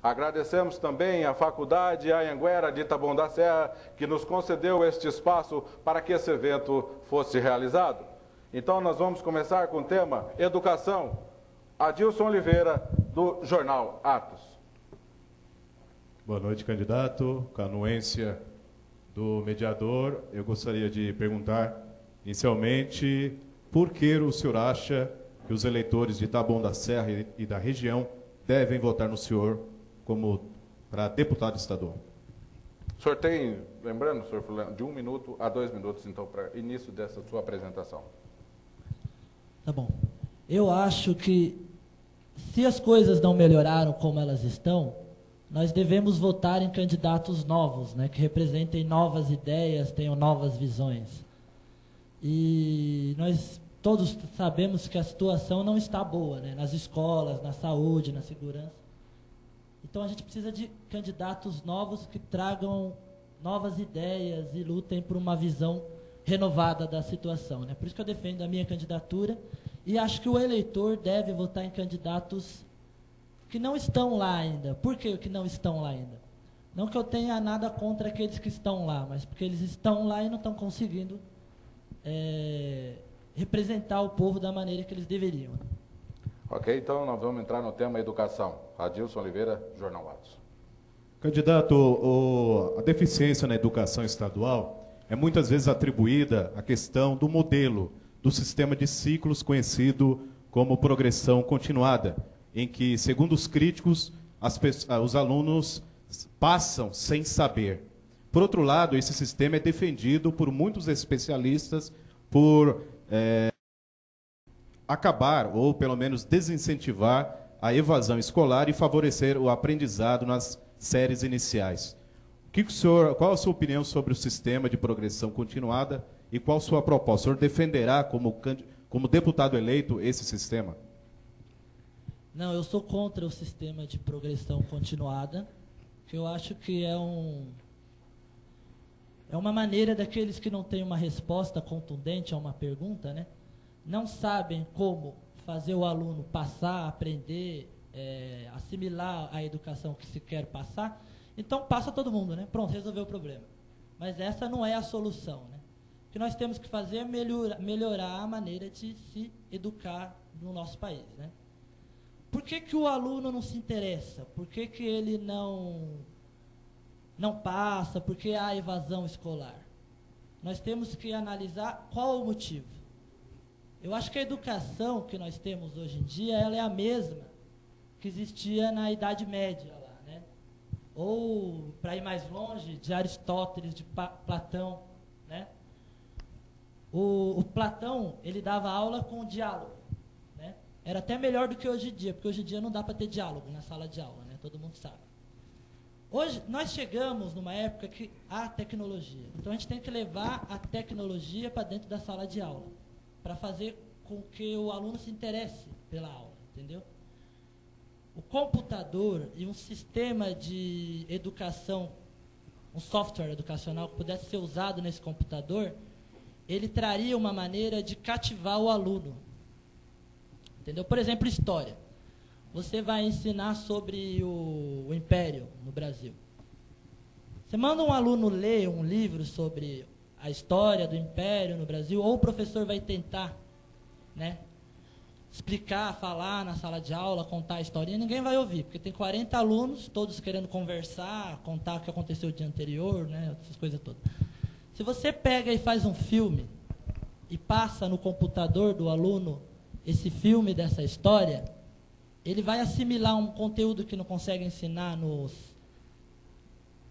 Agradecemos também à Faculdade Anhanguera de Taboão da Serra, que nos concedeu este espaço para que esse evento fosse realizado. Então, nós vamos começar com o tema Educação. Adilson Oliveira, do Jornal Atos. Boa noite, candidato. Com a anuência do mediador, eu gostaria de perguntar, inicialmente, por que o senhor acha que os eleitores de Taboão da Serra e da região devem votar no senhor como para deputado estadual? O senhor tem, lembrando, senhor Fulano, de 1 minuto a 2 minutos, então, para início dessa sua apresentação. Tá bom. Eu acho que, se as coisas não melhoraram como elas estão, nós devemos votar em candidatos novos, né, que representem novas ideias, tenham novas visões. E nós todos sabemos que a situação não está boa, né, nas escolas, na saúde, na segurança. Então a gente precisa de candidatos novos que tragam novas ideias e lutem por uma visão renovada da situação, né? Por isso que eu defendo a minha candidatura e acho que o eleitor deve votar em candidatos que não estão lá ainda. Por que não estão lá ainda? Não que eu tenha nada contra aqueles que estão lá, mas porque eles estão lá e não estão conseguindo representar o povo da maneira que eles deveriam. Ok, então nós vamos entrar no tema Educação. Adilson Oliveira, Jornal Atos. Candidato, a deficiência na educação estadual é muitas vezes atribuída à questão do modelo do sistema de ciclos conhecido como progressão continuada, em que, segundo os críticos, os alunos passam sem saber. Por outro lado, esse sistema é defendido por muitos especialistas por acabar, ou pelo menos desincentivar, a evasão escolar e favorecer o aprendizado nas séries iniciais. Qual a sua opinião sobre o sistema de progressão continuada e qual a sua proposta? O senhor defenderá, como deputado eleito, esse sistema? Não, eu sou contra o sistema de progressão continuada, que eu acho que é uma maneira daqueles que não têm uma resposta contundente a uma pergunta, né? Não sabem como fazer o aluno passar, aprender, assimilar a educação que se quer passar, então passa todo mundo, né? Pronto, resolveu o problema. Mas essa não é a solução, né? O que nós temos que fazer é melhorar a maneira de se educar no nosso país, né? Por que o aluno não se interessa? Por que ele não passa? Por que há evasão escolar? Nós temos que analisar qual o motivo. Eu acho que a educação que nós temos hoje em dia, ela é a mesma que existia na Idade Média, lá, né? Ou, para ir mais longe, de Aristóteles, de Platão, né? O Platão, ele dava aula com diálogo, né? Era até melhor do que hoje em dia, porque hoje em dia não dá para ter diálogo na sala de aula, né? Todo mundo sabe. Hoje, nós chegamos numa época que há tecnologia. Então, a gente tem que levar a tecnologia para dentro da sala de aula, para fazer com que o aluno se interesse pela aula, entendeu? O computador e um sistema de educação, um software educacional que pudesse ser usado nesse computador, ele traria uma maneira de cativar o aluno, entendeu? Por exemplo, história. Você vai ensinar sobre o Império no Brasil. Você manda um aluno ler um livro sobre a história do Império no Brasil, ou o professor vai tentar, né, explicar, falar na sala de aula, contar a historinha, ninguém vai ouvir, porque tem 40 alunos, todos querendo conversar, contar o que aconteceu o dia anterior, né, essas coisas todas. Se você pega e faz um filme e passa no computador do aluno esse filme dessa história, ele vai assimilar um conteúdo que não consegue ensinar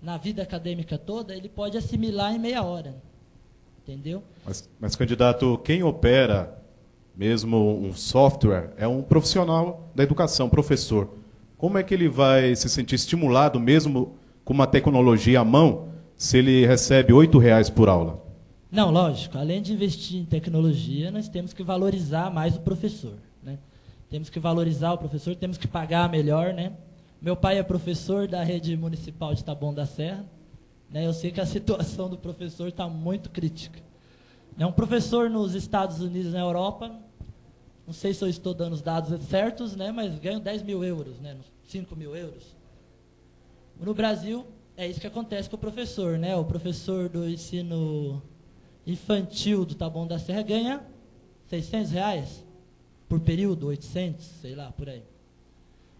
na vida acadêmica toda, ele pode assimilar em meia hora. Entendeu? Mas, candidato, quem opera mesmo um software é um profissional da educação, professor. Como é que ele vai se sentir estimulado, mesmo com uma tecnologia à mão, se ele recebe R$ 8 por aula? Não, lógico. Além de investir em tecnologia, nós temos que valorizar mais o professor, né? Temos que valorizar o professor, temos que pagar melhor, né? Meu pai é professor da rede municipal de Taboão da Serra, né? Eu sei que a situação do professor está muito crítica. Um professor nos Estados Unidos, na Europa, não sei se eu estou dando os dados certos, né? Mas ganho 10 mil euros, né? 5 mil euros. No Brasil, é isso que acontece com o professor, né? O professor do ensino infantil do Taboão da Serra ganha R$600 por período, 800, sei lá, por aí.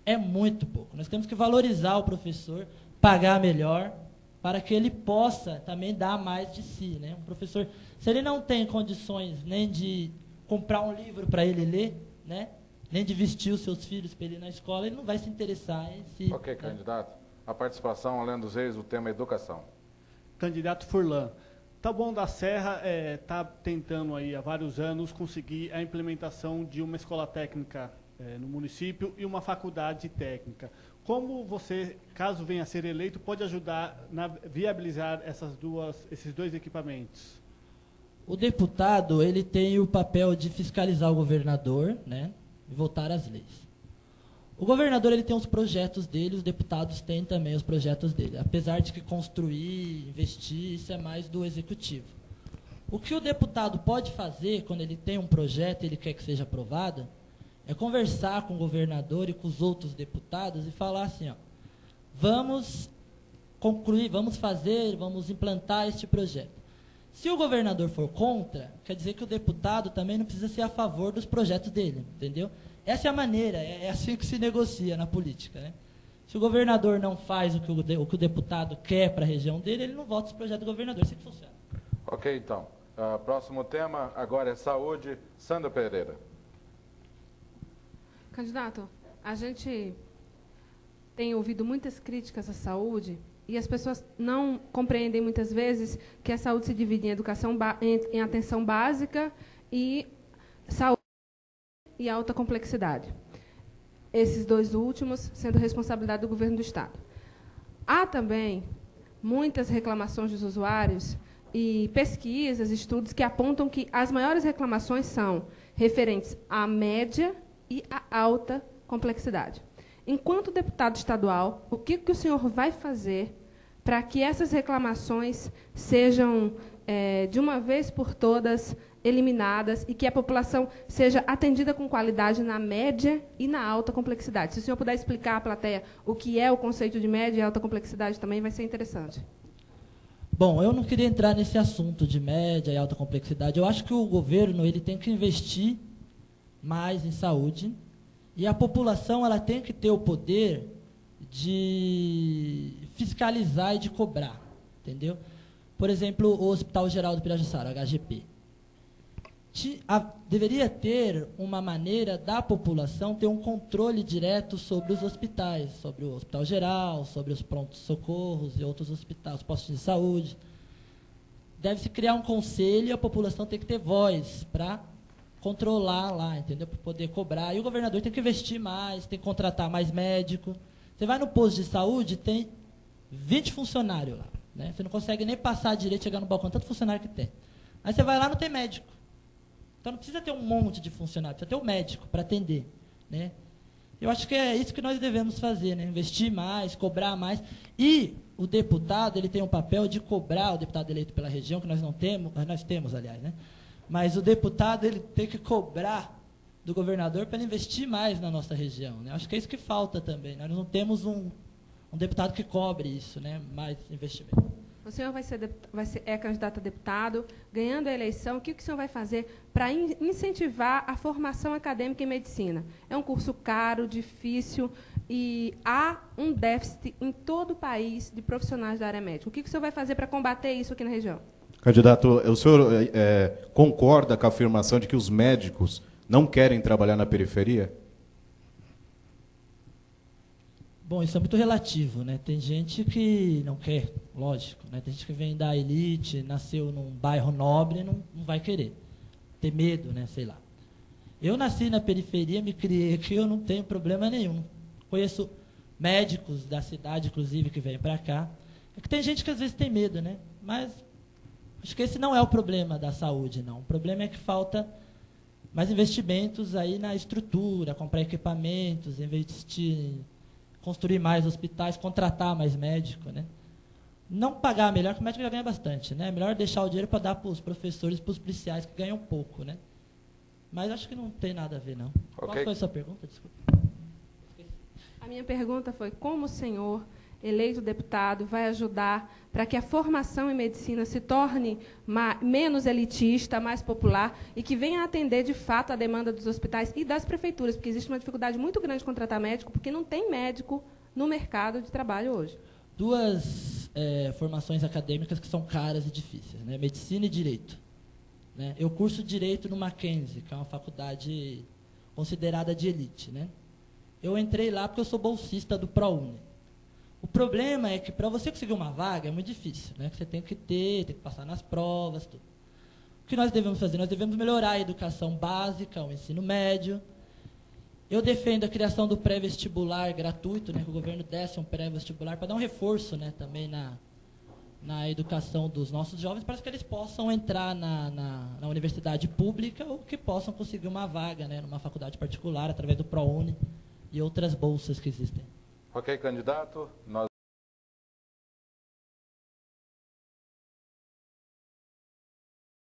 É muito pouco. Nós temos que valorizar o professor, pagar melhor, para que ele possa também dar mais de si, né? Um professor, se ele não tem condições nem de comprar um livro para ele ler, né? Nem de vestir os seus filhos para ele ir na escola, ele não vai se interessar em si. Ok, candidato. A participação, além dos reis, o tema é educação. Candidato Furlan, Taboão da Serra está tentando aí há vários anos conseguir a implementação de uma escola técnica no município e uma faculdade técnica. Como você, caso venha a ser eleito, pode ajudar a viabilizar esses dois equipamentos? O deputado, ele tem o papel de fiscalizar o governador, né, e votar as leis. O governador, ele tem os projetos dele, os deputados têm também os projetos dele. Apesar de que construir, investir, isso é mais do executivo. O que o deputado pode fazer quando ele tem um projeto e ele quer que seja aprovado, é conversar com o governador e com os outros deputados e falar assim, ó, vamos concluir, vamos implantar este projeto. Se o governador for contra, quer dizer que o deputado também não precisa ser a favor dos projetos dele, entendeu? Essa é a maneira, é assim que se negocia na política, né? Se o governador não faz o que o deputado quer para a região dele, ele não vota os projetos do governador, assim que funciona. Ok, então. Próximo tema agora é saúde. Sandra Pereira. Candidato, a gente tem ouvido muitas críticas à saúde e as pessoas não compreendem muitas vezes que a saúde se divide em atenção básica e saúde e alta complexidade. Esses dois últimos sendo responsabilidade do governo do Estado. Há também muitas reclamações dos usuários e pesquisas, estudos que apontam que as maiores reclamações são referentes à média e à alta complexidade. Enquanto deputado estadual, o que o senhor vai fazer para que essas reclamações sejam, de uma vez por todas, eliminadas e que a população seja atendida com qualidade na média e na alta complexidade? Se o senhor puder explicar à plateia o que é o conceito de média e alta complexidade, também vai ser interessante. Bom, eu não queria entrar nesse assunto de média e alta complexidade. Eu acho que o governo ele tem que investir mais em saúde e a população ela tem que ter o poder de fiscalizar e de cobrar, entendeu? Por exemplo, o Hospital Geral do Pirajussara, HGP. Deveria ter uma maneira da população ter um controle direto sobre os hospitais, sobre o Hospital Geral, sobre os prontos-socorros e outros hospitais, os postos de saúde. Deve-se criar um conselho e a população tem que ter voz para controlar lá, entendeu? Para poder cobrar. E o governador tem que investir mais, tem que contratar mais médico. Você vai no posto de saúde, tem 20 funcionários lá, né? Você não consegue nem passar direito, chegar no balcão, tanto funcionário que tem. Aí você vai lá, não tem médico. Então não precisa ter um monte de funcionário, precisa ter um médico para atender, né? Eu acho que é isso que nós devemos fazer, né? Investir mais, cobrar mais. E o deputado, ele tem um papel de cobrar, o deputado eleito pela região, que nós não temos, nós temos, aliás, né? Mas o deputado, ele tem que cobrar do governador para ele investir mais na nossa região, né? Acho que é isso que falta também. Nós não temos um deputado que cobre isso, né? Mais investimento. O senhor é candidato a deputado, ganhando a eleição, o que o senhor vai fazer para incentivar a formação acadêmica em medicina? É um curso caro, difícil, e há um déficit em todo o país de profissionais da área médica. O que o senhor vai fazer para combater isso aqui na região? Candidato, o senhor concorda com a afirmação de que os médicos não querem trabalhar na periferia? Bom, isso é muito relativo, né? Tem gente que não quer, lógico, né? Tem gente que vem da elite, nasceu num bairro nobre e não vai querer. Ter medo, né? Sei lá. Eu nasci na periferia, me criei aqui, eu não tenho problema nenhum. Conheço médicos da cidade, inclusive, que vêm para cá. É que tem gente que às vezes tem medo, né? Mas acho que esse não é o problema da saúde, não. O problema é que falta mais investimentos aí na estrutura, comprar equipamentos, investir, construir mais hospitais, contratar mais médico, né? Não pagar melhor, que o médico já ganha bastante, né? É melhor deixar o dinheiro para dar para os professores, para os policiais, que ganham pouco, né? Mas acho que não tem nada a ver, não. Okay. Qual foi a sua pergunta? Desculpa. A minha pergunta foi como o senhor eleito deputado, vai ajudar para que a formação em medicina se torne menos elitista, mais popular e que venha atender, de fato, a demanda dos hospitais e das prefeituras, porque existe uma dificuldade muito grande de contratar médico, porque não tem médico no mercado de trabalho hoje. Duas formações acadêmicas que são caras e difíceis, né? Medicina e Direito. Né? Eu curso Direito no Mackenzie, que é uma faculdade considerada de elite. Né? Eu entrei lá porque eu sou bolsista do ProUni. O problema é que, para você conseguir uma vaga, é muito difícil. Né? Você tem que passar nas provas, tudo. O que nós devemos fazer? Nós devemos melhorar a educação básica, o ensino médio. Eu defendo a criação do pré-vestibular gratuito, né, que o governo desse um pré-vestibular para dar um reforço, né, também na educação dos nossos jovens, para que eles possam entrar na universidade pública ou que possam conseguir uma vaga, né, numa faculdade particular, através do ProUni e outras bolsas que existem. Ok, candidato. Nós